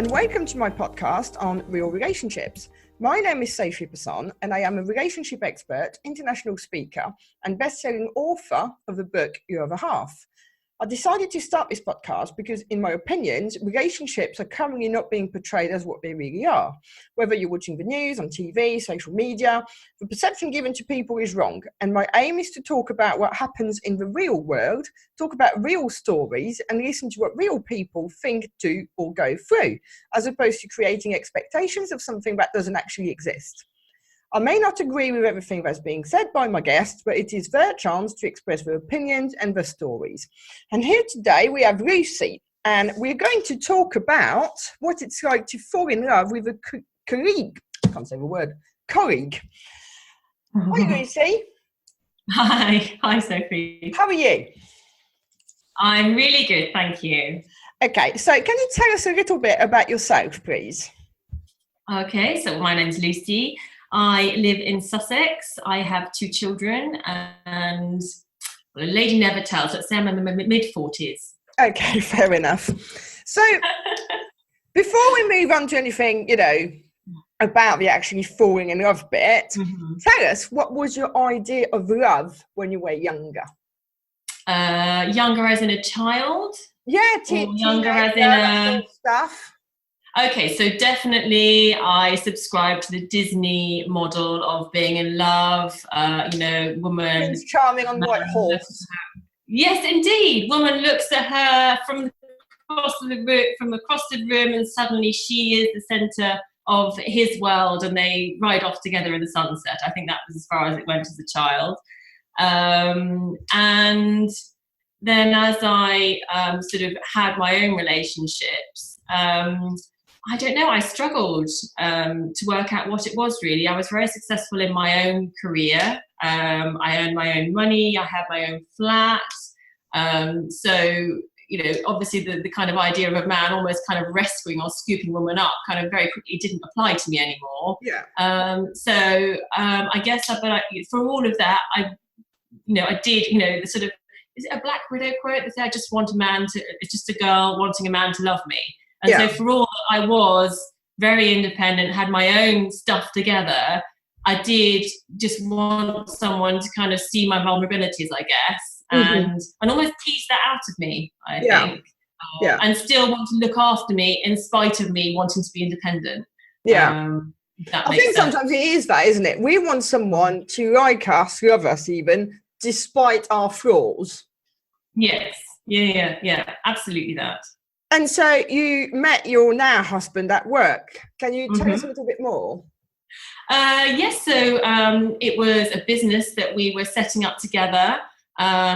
and welcome to my podcast on real relationships. My name is Sophie Passon and I am a relationship expert, international speaker and best-selling author of the book Your Other Half. I decided to start this podcast because, in my opinions, relationships are currently not being portrayed as what they really are. Whether you're watching the news, on TV, social media, the perception given to people is wrong. And my aim is to talk about what happens in the real world, talk about real stories, and listen to what real people think, do, or go through, as opposed to creating expectations of something that doesn't actually exist. I may not agree with everything that's being said by my guests, but it is their chance to express their opinions and their stories. And here today we have Lucy, and we're going to talk about what it's like to fall in love with a colleague. I can't say the word, colleague. Hi, Lucy. Hi, Sophie. How are you? I'm really good, thank you. Okay, so can you tell us a little bit about yourself, please? Okay, so my name's Lucy. I live in Sussex. I have 2 children and a lady never tells. Let's say I'm in my mid-40s. Okay, fair enough. So before we move on to anything, about the actually falling in love bit, tell us, what was your idea of love when you were younger? Younger as in a child? Yeah, younger as in stuff. Okay, so definitely I subscribe to the Disney model of being in love, woman. Prince Charming on white horse. Yes, indeed. Woman looks at her from across the room and suddenly she is the centre of his world and they ride off together in the sunset. I think that was as far as it went as a child. And then as I sort of had my own relationships, I don't know, I struggled to work out what it was really. I was very successful in my own career. I earned my own money. I had my own flat. So, obviously the kind of idea of a man almost kind of rescuing or scooping women up kind of very quickly didn't apply to me anymore. Yeah. I guess for all of that, I did, the sort of, is it a Black Widow quote that said, I just want it's just a girl wanting a man to love me. And so for all that I was very independent, had my own stuff together, I did just want someone to kind of see my vulnerabilities, I guess, and almost tease that out of me, I think. And still want to look after me in spite of me wanting to be independent. Yeah. I think sometimes it is that, isn't it? We want someone to like us, love us even, despite our flaws. Yes. Yeah. Absolutely that. And so you met your now husband at work. Can you tell us a little bit more? Yes, so it was a business that we were setting up together.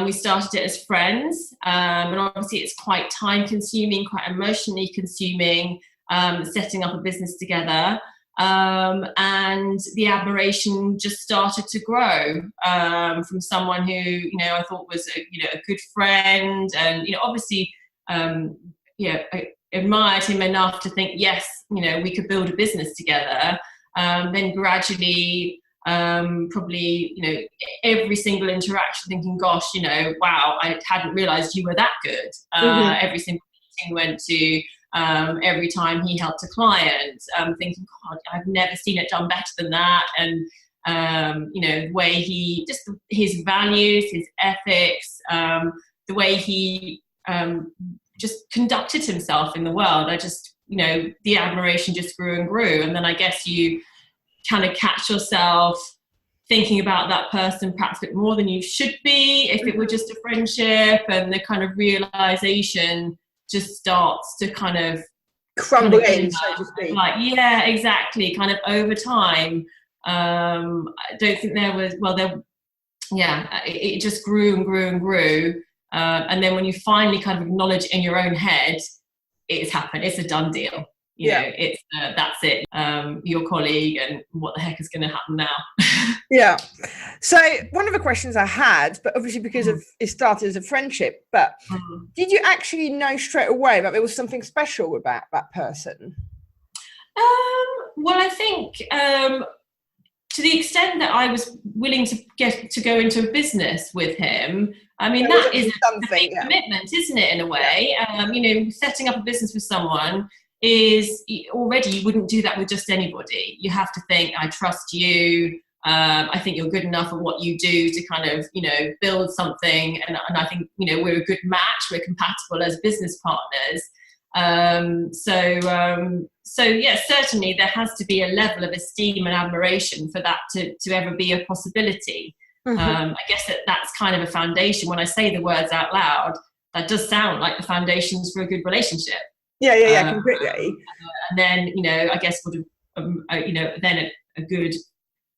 We started it as friends, and obviously it's quite time consuming, quite emotionally consuming, setting up a business together. And the admiration just started to grow from someone who, I thought was a good friend, and obviously I admired him enough to think, yes, we could build a business together. Then gradually, probably, every single interaction thinking, gosh, wow, I hadn't realized you were that good. Every single meeting we went to, every time he helped a client, thinking, God, I've never seen it done better than that. And, the way his values, his ethics, the way he just conducted himself in the world, I just, the admiration just grew and grew. And then I guess you kind of catch yourself thinking about that person perhaps a bit more than you should be if it were just a friendship, and the kind of realization just starts to kind of crumble in, so to speak. Like, yeah, exactly. Kind of over time. I don't think there was, it just grew and grew and grew. And then when you finally kind of acknowledge in your own head, it's happened, it's a done deal. It's that's it. Your colleague, and what the heck is going to happen now? Yeah. So one of the questions I had, but obviously because of it started as a friendship, but did you actually know straight away that there was something special about that person? Well, I think to the extent that I was willing to go into a business with him, I mean, that is a big commitment, isn't it, in a way? Setting up a business with someone is already you wouldn't do that with just anybody. You have to think, I trust you. I think you're good enough at what you do to kind of, build something. And I think, we're a good match. We're compatible as business partners. So yeah, certainly there has to be a level of esteem and admiration for that to ever be a possibility. I guess that's kind of a foundation. When I say the words out loud, that does sound like the foundations for a good relationship. Yeah, completely. And then, I guess then a good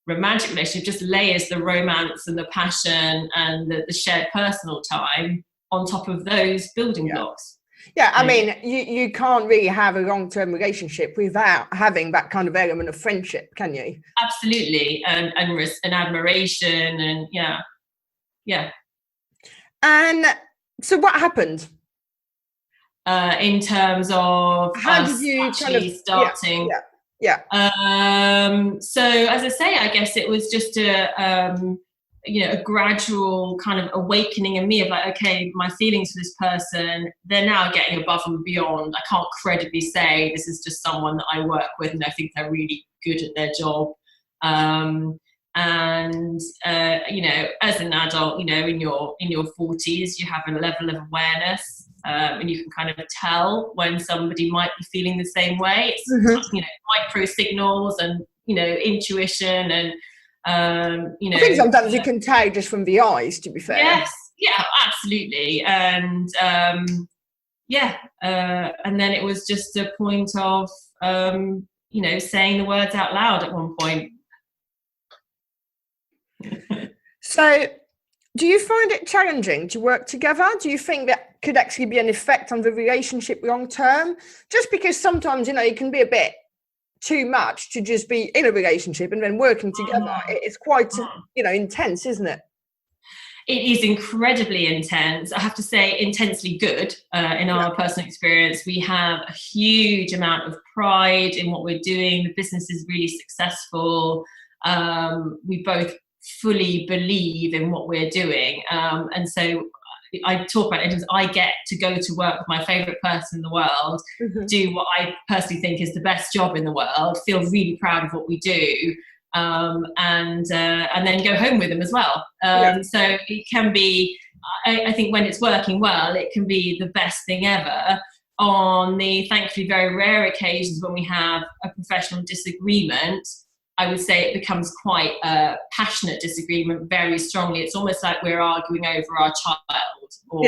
romantic relationship just layers the romance and the passion and the shared personal time on top of those building blocks. Yeah, I mean, you can't really have a long-term relationship without having that kind of element of friendship, can you? Absolutely, and admiration, and yeah. And so, what happened? In terms of how did you actually starting? Yeah. So, as I say, I guess it was just a gradual kind of awakening in me of like, okay, my feelings for this person, they're now getting above and beyond. I can't credibly say this is just someone that I work with and I think they're really good at their job. As an adult, in your 40s, you have a level of awareness, and you can kind of tell when somebody might be feeling the same way. It's micro signals and intuition and I think sometimes you can tell just from the eyes, to be fair. Yes, yeah, absolutely. And and then it was just a point of saying the words out loud at one point. So do you find it challenging to work together? Do you think that could actually be an effect on the relationship long term? Just because sometimes it can be a bit too much to just be in a relationship and then working together. It's quite intense, isn't it? It is incredibly intense. I have to say intensely good. In our personal experience, we have a huge amount of pride in what we're doing. The business is really successful. We both fully believe in what we're doing, and so I talk about it as I get to go to work with my favourite person in the world, do what I personally think is the best job in the world, feel really proud of what we do, and then go home with them as well. So it can be, I think when it's working well, it can be the best thing ever. On the thankfully very rare occasions when we have a professional disagreement, I would say it becomes quite a passionate disagreement very strongly. It's almost like we're arguing over our child, or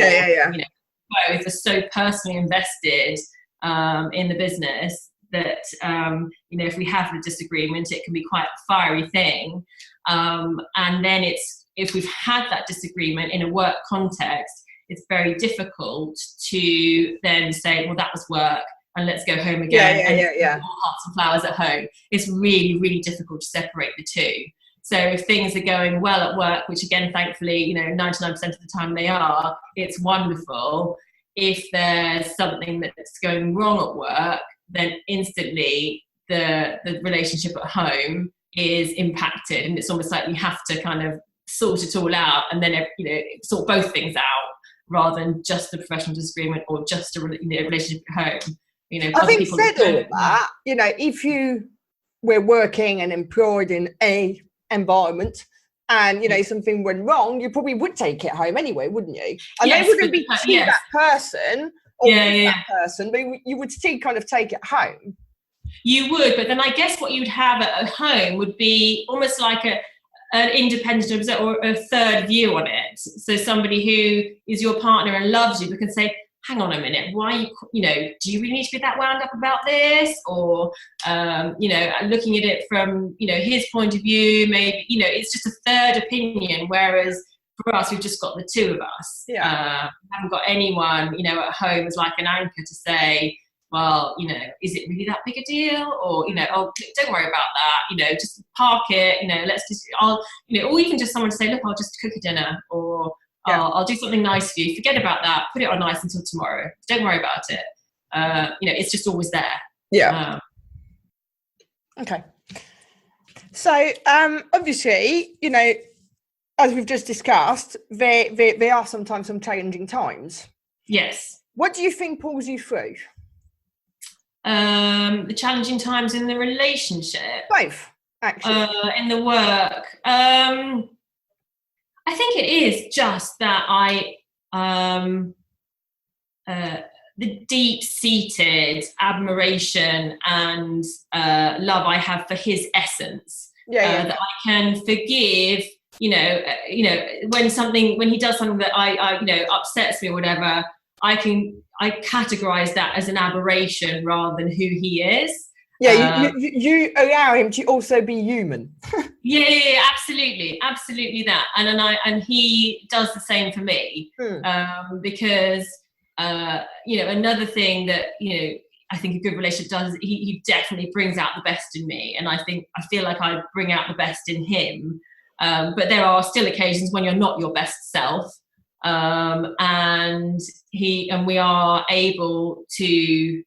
both are so personally invested in the business that if we have a disagreement, it can be quite a fiery thing. And then if we've had that disagreement in a work context, it's very difficult to then say, well, that was work, and let's go home again. Hearts and flowers at home. It's really, really difficult to separate the two. So if things are going well at work, which again, thankfully, 99% of the time they are, it's wonderful. If there's something that's going wrong at work, then instantly the relationship at home is impacted, and it's almost like you have to kind of sort it all out, and then sort both things out, rather than just the professional disagreement or just a relationship at home. Having said all of that, if you were working and employed in a environment and something went wrong, you probably would take it home anyway, wouldn't you? And they wouldn't be to that person or that person, but you would still kind of take it home. You would, but then I guess what you'd have at home would be almost like an independent observer or a third view on it. So somebody who is your partner and loves you but can say, hang on a minute, why are you, do you really need to be that wound up about this? Or, looking at it from, his point of view, maybe, it's just a third opinion. Whereas for us, we've just got the two of us. We haven't got anyone, at home as like an anchor to say, well, is it really that big a deal? Or, oh, don't worry about that, just park it, let's just, or even just someone to say, look, I'll just cook a dinner, or I'll do something nice for you. Forget about that. Put it on ice until tomorrow. Don't worry about it. It's just always there. Yeah. Okay. So, obviously, as we've just discussed, there are sometimes some challenging times. Yes. What do you think pulls you through? The challenging times in the relationship? Both, actually. In the work? I think it is just that the deep-seated admiration and love I have for his essence. That I can forgive, when he does something that I upsets me or whatever, I categorize that as an aberration rather than who he is. You allow him to also be human. Yeah, absolutely that, and he does the same for me. Because another thing that I think a good relationship does is he definitely brings out the best in me, and I feel like I bring out the best in him. But there are still occasions when you're not your best self, and we are able to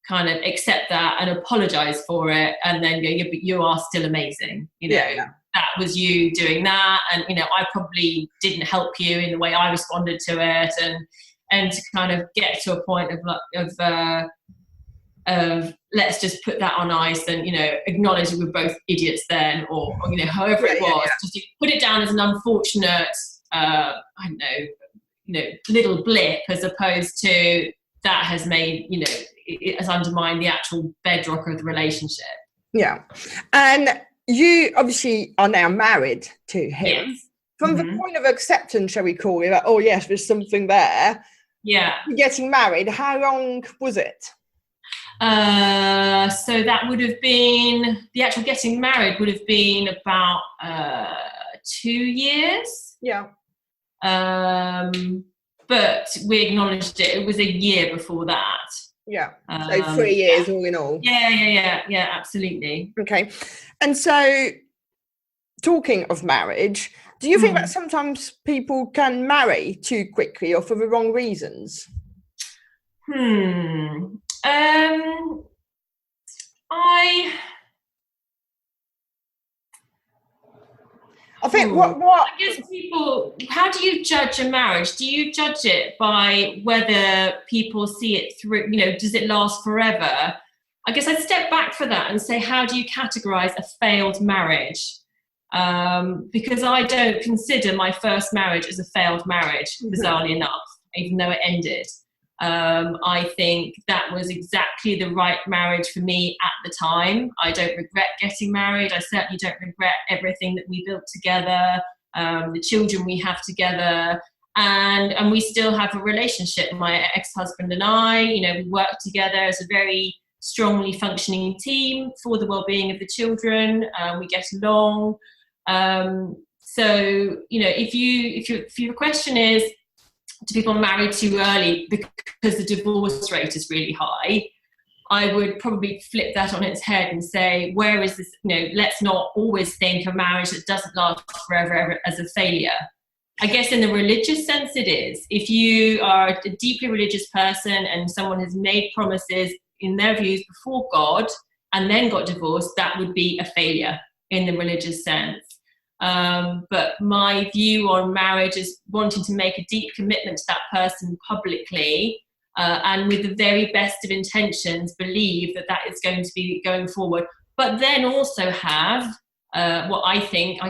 kind of accept that and apologize for it, and then go, you are still amazing. That was you doing that, and I probably didn't help you in the way I responded to it, and to kind of get to a point of let's just put that on ice and acknowledge that we're both idiots then, or however it was. Just put it down as an unfortunate I don't know, little blip, as opposed to that has made it has undermined the actual bedrock of the relationship. Yeah. And you obviously are now married to him. Yes. From the point of acceptance, shall we call it, like, oh yes, there's something there. Yeah. Getting married, how long was it? So that would have been, the actual getting married would have been about 2 years. Yeah. But we acknowledged it was a year before that. Yeah. So 3 years all in all. Yeah, absolutely. Okay. And so, talking of marriage, do you think that sometimes people can marry too quickly or for the wrong reasons? I think what I guess people, how do you judge a marriage? Do you judge it by whether people see it through, does it last forever? I guess I'd step back for that and say, how do you categorize a failed marriage? Because I don't consider my first marriage as a failed marriage, bizarrely enough, even though it ended. I think that was exactly the right marriage for me at the time. I don't regret getting married. I certainly don't regret everything that we built together, the children we have together, and we still have a relationship. My ex-husband and I, we work together as a very strongly functioning team for the well-being of the children. We get along. So, if your question is, do people marry too early because the divorce rate is really high, I would probably flip that on its head and say, where is this, let's not always think a marriage that doesn't last forever as a failure. I guess in the religious sense it is. If you are a deeply religious person and someone has made promises in their views before God and then got divorced, that would be a failure in the religious sense. But my view on marriage is wanting to make a deep commitment to that person publicly, and with the very best of intentions, believe that is going to be going forward. But then also have what I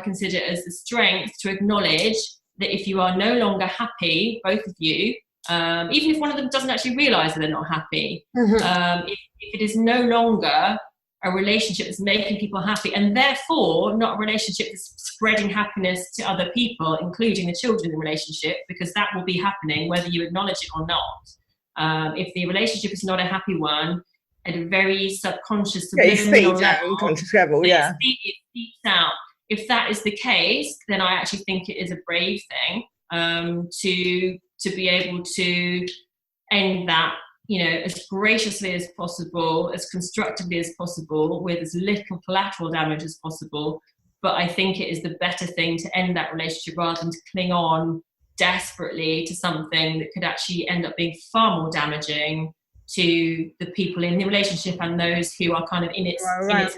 consider as the strength to acknowledge that if you are no longer happy, both of you, even if one of them doesn't actually realise that they're not happy, if it is no longer a relationship that's making people happy, and therefore not a relationship that's spreading happiness to other people, including the children in the relationship, because that will be happening whether you acknowledge it or not. If the relationship is not a happy one, at a very subconscious, subliminal level, it seeps out. If that is the case, then I actually think it is a brave thing to be able to end that, as graciously as possible, as constructively as possible, with as little collateral damage as possible. But I think it is the better thing to end that relationship rather than to cling on desperately to something that could actually end up being far more damaging to the people in the relationship and those who are kind of in its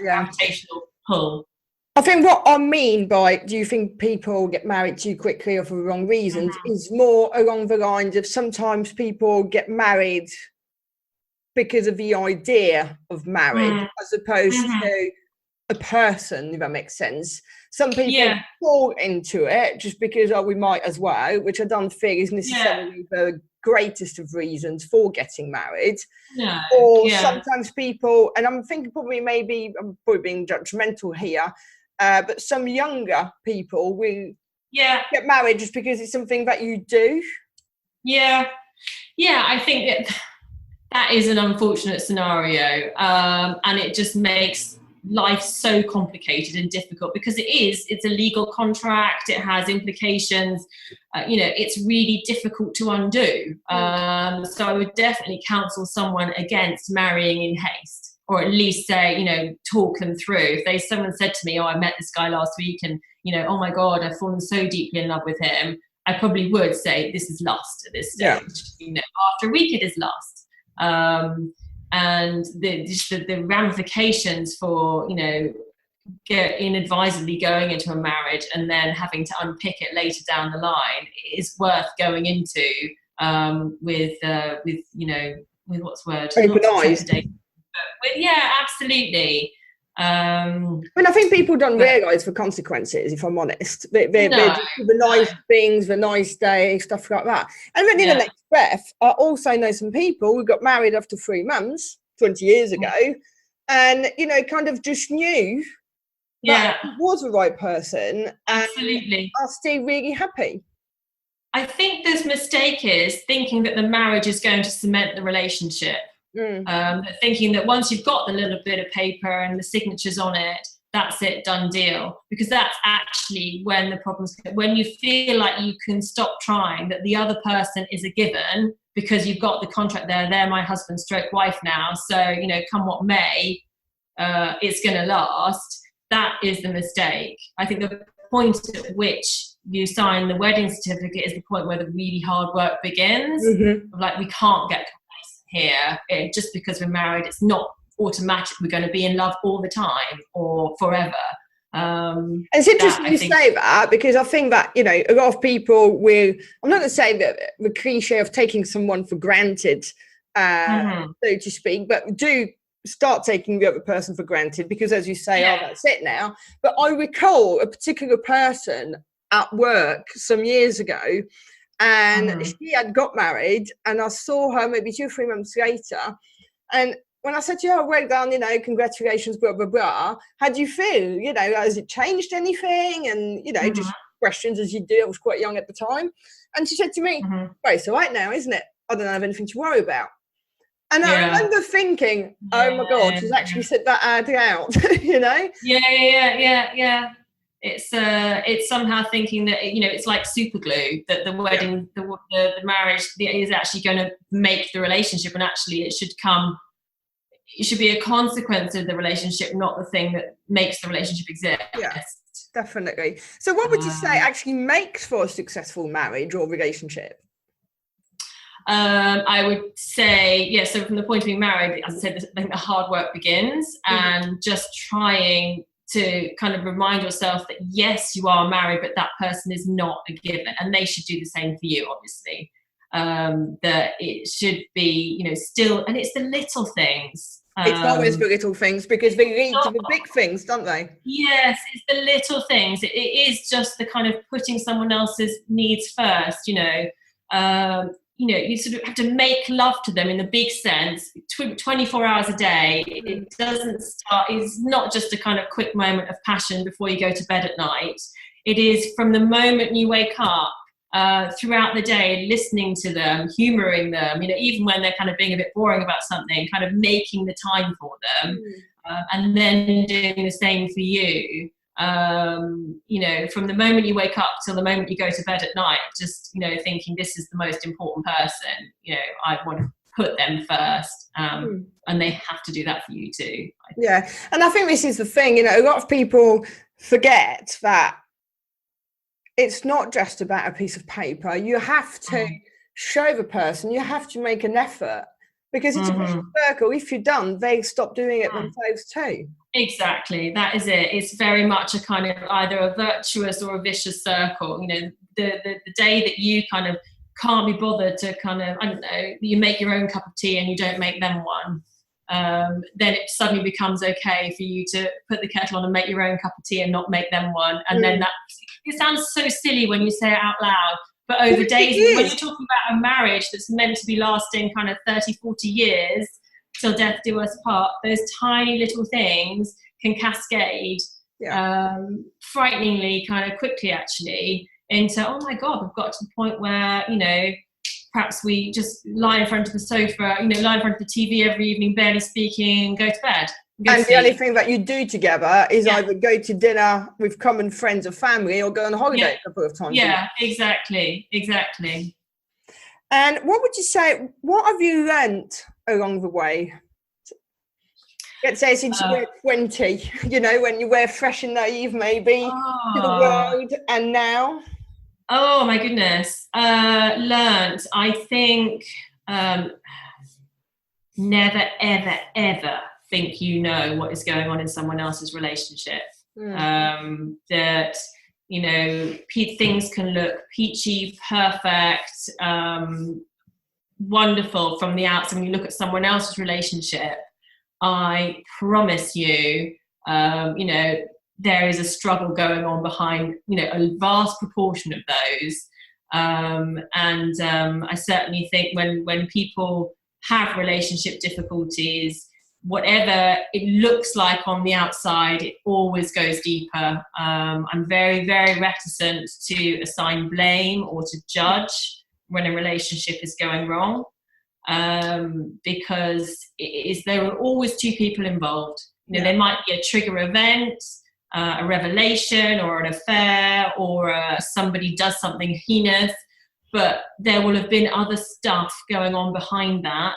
gravitational pull. I think what I mean by, do you think people get married too quickly or for the wrong reasons, is more along the lines of sometimes people get married because of the idea of marriage as opposed to a person, if that makes sense. Some people fall into it just because, oh, we might as well, which I don't feel is necessarily the greatest of reasons for getting married. No. Or sometimes people, and I'm thinking probably maybe, I'm probably being judgmental here, but some younger people will get married just because it's something that you do. Yeah, I think that is an unfortunate scenario, and it just makes life so complicated and difficult because it's a legal contract. It has implications. It's really difficult to undo. So I would definitely counsel someone against marrying in haste, or at least say, talk them through. If someone said to me, oh, I met this guy last week and, oh my God, I've fallen so deeply in love with him, I probably would say this is lust at this stage. After a week it is lust. And the ramifications for, inadvisedly going into a marriage and then having to unpick it later down the line is worth going into with what's the word? Open eyes. Absolutely. I think people don't realise the consequences, if I'm honest. They're just the nice things, the nice day, stuff like that. And then in the next breath, I also know some people who got married after 3 months, 20 years ago, and, kind of just knew that it was the right person. Absolutely. And are still really happy. I think this mistake is thinking that the marriage is going to cement the relationship. Thinking that once you've got the little bit of paper and the signatures on it, that's it, done deal. Because that's actually when the problems come. When you feel like you can stop trying, that the other person is a given because you've got the contract there, they're my husband stroke wife now, so come what may, it's going to last. That is the mistake. I think the point at which you sign the wedding certificate is the point where the really hard work begins. Like, we can't get here just because we're married. It's not automatic we're going to be in love all the time or forever. It's interesting you say that, because I think that a lot of people will, I'm not going to say that the cliche of taking someone for granted, so to speak, but do start taking the other person for granted because, as you say, oh, that's it now. But I recall a particular person at work some years ago, and she had got married, and I saw her maybe 2 or 3 months later, and when I said to her, oh, well done, congratulations, blah, blah, blah, how do you feel? Has it changed anything? And, just questions as you do. I was quite young at the time. And she said to me, well, it's all right now, isn't it? I don't have anything to worry about. And I remember thinking, oh my God, she's actually said that ad out, Yeah. It's somehow thinking that it's like super glue, that the wedding, the marriage is actually going to make the relationship, and actually it should be a consequence of the relationship, not the thing that makes the relationship exist. Yeah, definitely. So what would you say actually makes for a successful marriage or relationship? I would say, so from the point of being married, as I said, I think the hard work begins, and just trying to kind of remind yourself that yes, you are married, but that person is not a given, and they should do the same for you, obviously. That it should be, still, and it's the little things. It's always the little things, because they lead to the big things, don't they? Yes, it's the little things. It is just the kind of putting someone else's needs first, you sort of have to make love to them in the big sense, 24 hours a day. It doesn't start, it's not just a kind of quick moment of passion before you go to bed at night. It is from the moment you wake up, throughout the day, listening to them, humouring them, even when they're kind of being a bit boring about something, kind of making the time for them, and then doing the same for you. From the moment you wake up till the moment you go to bed at night, just, thinking this is the most important person, I want to put them first, and they have to do that for you too. Yeah, and I think this is the thing, a lot of people forget that it's not just about a piece of paper. You have to show the person, you have to make an effort, because it's a vicious circle. If you're done, they stop doing it themselves too. Exactly, that is it. It's very much a kind of either a virtuous or a vicious circle. The day that you kind of can't be bothered to kind of, I don't know, you make your own cup of tea and you don't make them one, then it suddenly becomes okay for you to put the kettle on and make your own cup of tea and not make them one. And then that, it sounds so silly when you say it out loud, but over days, when you're talking about a marriage that's meant to be lasting kind of 30, 40 years, till death do us part, those tiny little things can cascade frighteningly kind of quickly, actually, into, oh my God, we've got to the point where, you know, perhaps we just lie in front of the sofa, you know, lie in front of the TV every evening, barely speaking, go to bed. And the only thing that you do together is either go to dinner with common friends or family, or go on holiday a couple of times. Yeah, exactly. And what would you say, what have you learnt along the way? Let's say since you were 20, you know, when you were fresh and naive maybe to the world, and now? Oh my goodness. Learnt, I think, never, ever, ever think you know what is going on in someone else's relationship. That, you know, things can look peachy, perfect, wonderful from the outside. When you look at someone else's relationship, I promise you, you know, there is a struggle going on behind, you know, a vast proportion of those. I certainly think when people have relationship difficulties, whatever it looks like on the outside, it always goes deeper. I'm very, very reticent to assign blame or to judge when a relationship is going wrong, because there are always two people involved. You know, there might be a trigger event, a revelation or an affair, or somebody does something heinous, but there will have been other stuff going on behind that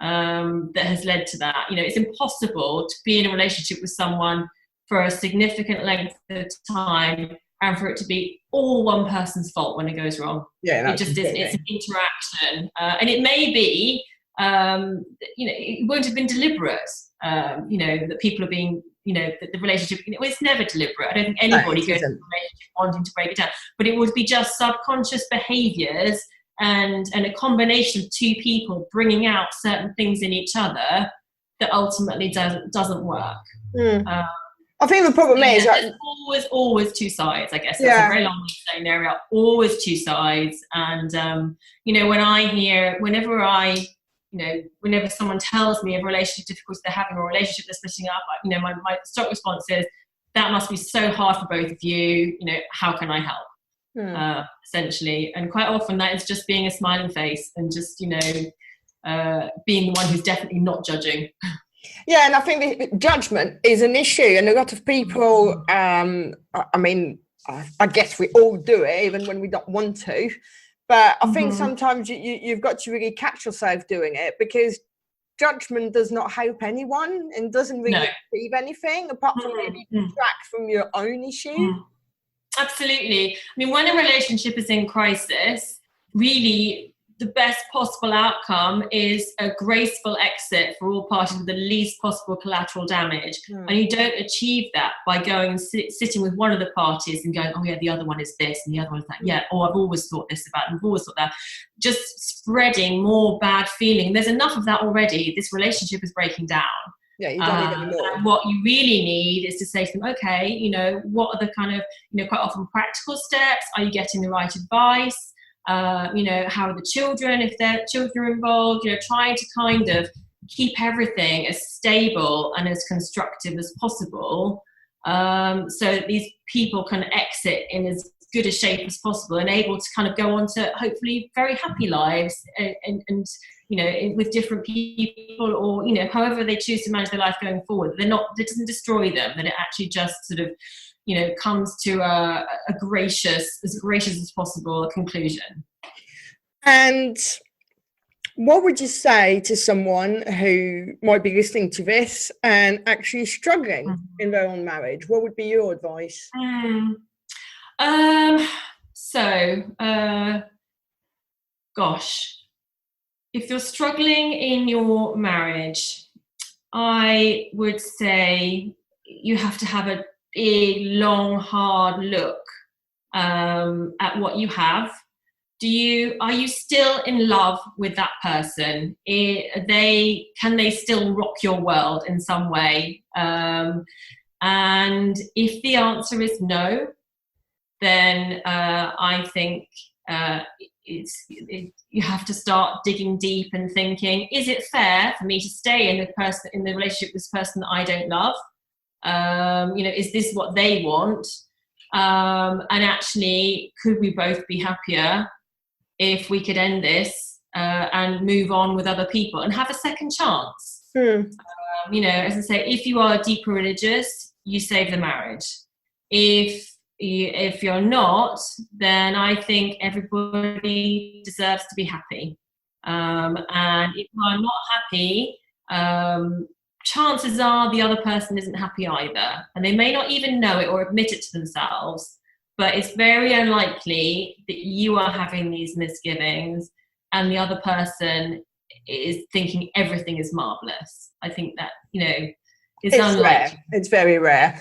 that has led to that. You know, it's impossible to be in a relationship with someone for a significant length of time and for it to be all one person's fault when it goes wrong. Yeah, it just is. It's an interaction, and it may be, you know, it won't have been deliberate. You know, that people are being, you know, that the relationship, you know, it's never deliberate. I don't think anybody goes into a relationship wanting to break it down, but it would be just subconscious behaviours and a combination of two people bringing out certain things in each other that ultimately doesn't work. I think the problem is there's always two sides. I guess that's a very long way of saying there are always two sides. And you know, whenever someone tells me of a relationship difficulty they're having, or a relationship that's splitting up, you know, my stock response is, that must be so hard for both of you. You know, how can I help? Essentially, and quite often that is just being a smiling face and just, you know, being the one who's definitely not judging. Yeah, and I think judgment is an issue, and a lot of people, I mean, I guess we all do it, even when we don't want to. But I think sometimes you've got to really catch yourself doing it, because judgment does not help anyone and doesn't really achieve anything apart from maybe detract from your own issue. Absolutely. I mean, when a relationship is in crisis, really the best possible outcome is a graceful exit for all parties with the least possible collateral damage. And you don't achieve that by going and sitting with one of the parties and going, oh yeah, the other one is this and the other one is that. Yeah, or I've always thought this about them, I've always thought that. Just spreading more bad feeling. There's enough of that already. This relationship is breaking down. Yeah, you don't need any more. And what you really need is to say to them, okay, you know, what are the kind of, you know, quite often practical steps? Are you getting the right advice? You know, how are the children, if their children are involved? You know, trying to kind of keep everything as stable and as constructive as possible, so that these people can exit in as good a shape as possible and able to kind of go on to hopefully very happy lives and you know, with different people, or, you know, however they choose to manage their life going forward. It doesn't destroy them, that it actually just sort of, you know, comes to a gracious as possible conclusion. And what would you say to someone who might be listening to this and actually struggling in their own marriage? What would be your advice? Gosh, if you're struggling in your marriage, I would say you have to have a big, long, hard look at what you have, are you still in love with that person? Can they still rock your world in some way? And if the answer is no, then I think you have to start digging deep and thinking, is it fair for me to stay in the relationship with this person that I don't love? Is this what they want? And actually, could we both be happier if we could end this and move on with other people and have a second chance? As I say, if you are deeply religious, you save the marriage. If you're not, then I think everybody deserves to be happy. And if you are not happy, chances are the other person isn't happy either. And they may not even know it or admit it to themselves, but it's very unlikely that you are having these misgivings and the other person is thinking everything is marvelous. I think that, it's unlikely. Rare. It's very rare.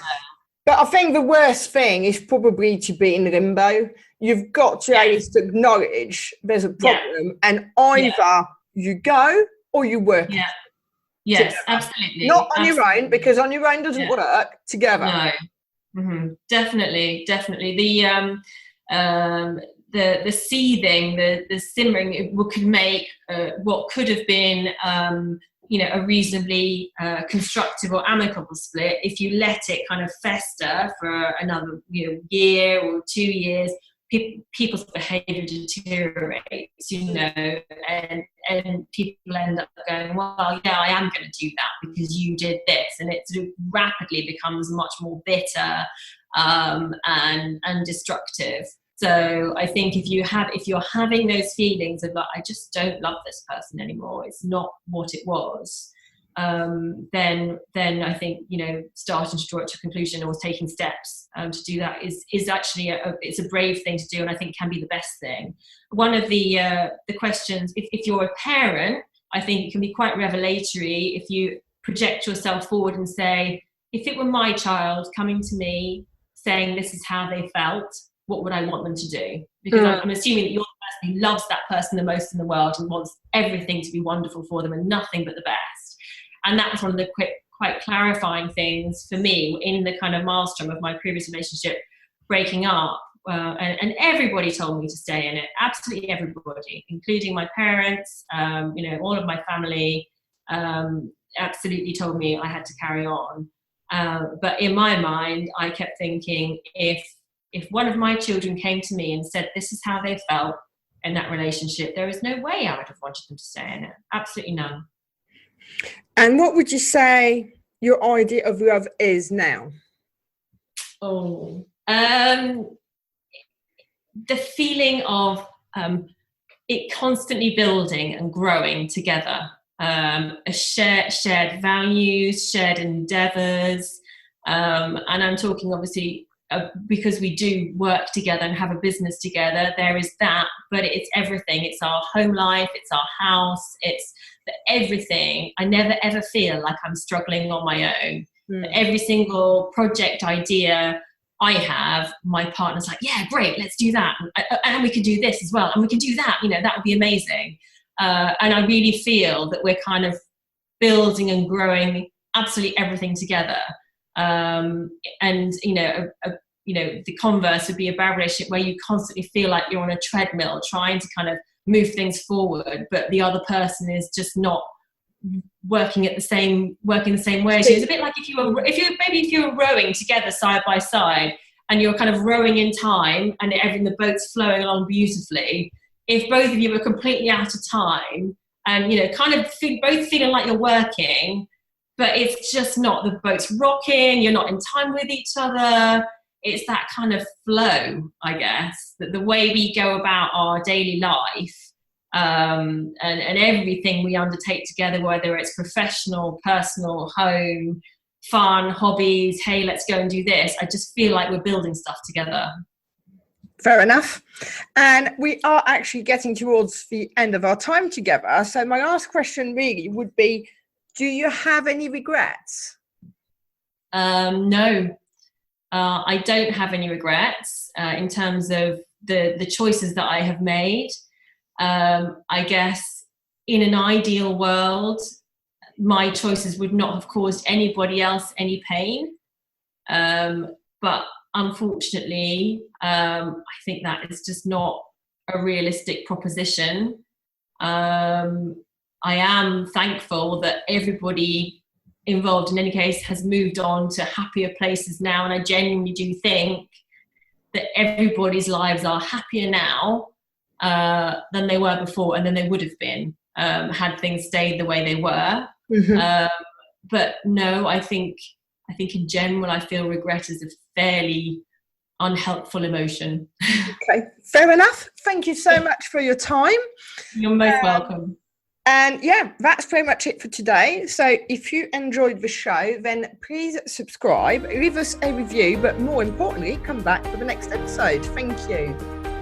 But I think the worst thing is probably to be in limbo. You've got to at least acknowledge there's a problem, and either you go or you work. Yeah. Yes, together. Absolutely. Not on your own, because on your own doesn't work. Together. No. Mm-hmm. Definitely. The seething, the simmering, it could make what could have been a reasonably constructive or amicable split. If you let it kind of fester for another year or 2 years, people's behaviour deteriorates, and people end up going, well, yeah, I am going to do that because you did this, and it sort of rapidly becomes much more bitter and destructive. So I think if you're having those feelings of like, I just don't love this person anymore, it's not what it was, then I think starting to draw it to a conclusion or taking steps to do that is actually it's a brave thing to do, and I think can be the best thing. One of the questions, if you're a parent, I think it can be quite revelatory if you project yourself forward and say, if it were my child coming to me saying this is how they felt, what would I want them to do? Because I'm assuming that you're the person who loves that person the most in the world and wants everything to be wonderful for them and nothing but the best. And that was one of the quite clarifying things for me in the kind of maelstrom of my previous relationship breaking up. And everybody told me to stay in it. Absolutely everybody, including my parents, all of my family, absolutely told me I had to carry on. But in my mind, I kept thinking, if one of my children came to me and said this is how they felt in that relationship, there is no way I would have wanted them to stay in it. Absolutely none. And what would you say your idea of love is now? The feeling of it constantly building and growing together, shared values, shared endeavours, and I'm talking obviously because we do work together and have a business together, there is that, but it's everything. It's our home life, it's our house, it's everything. I never ever feel like I'm struggling on my own. Every single project idea I have, my partner's like, yeah, great, let's do that. And we could do this as well. And we can do that, that would be amazing. And I really feel that we're kind of building and growing absolutely everything together. The converse would be a bad relationship where you constantly feel like you're on a treadmill trying to kind of move things forward, but the other person is just not working the same way as you. It's a bit like if you were rowing together side by side and you're kind of rowing in time and the boat's flowing along beautifully. If both of you are completely out of time and both feeling like you're working, but it's just not, the boat's rocking, you're not in time with each other. It's that kind of flow, I guess, that the way we go about our daily life and everything we undertake together, whether it's professional, personal, home, fun, hobbies, hey, let's go and do this. I just feel like we're building stuff together. Fair enough. And we are actually getting towards the end of our time together. So my last question really would be, do you have any regrets? No. I don't have any regrets in terms of the choices that I have made. I guess in an ideal world, my choices would not have caused anybody else any pain. But unfortunately, I think that is just not a realistic proposition. I am thankful that everybody involved in any case has moved on to happier places now, and I genuinely do think that everybody's lives are happier now than they were before, and than they would have been had things stayed the way they were. Mm-hmm. But no, I think in general I feel regret is a fairly unhelpful emotion. Okay, fair enough. Thank you so much for your time. You're most welcome. And yeah, that's pretty much it for today. So if you enjoyed the show, then please subscribe, leave us a review, but more importantly, come back for the next episode. Thank you.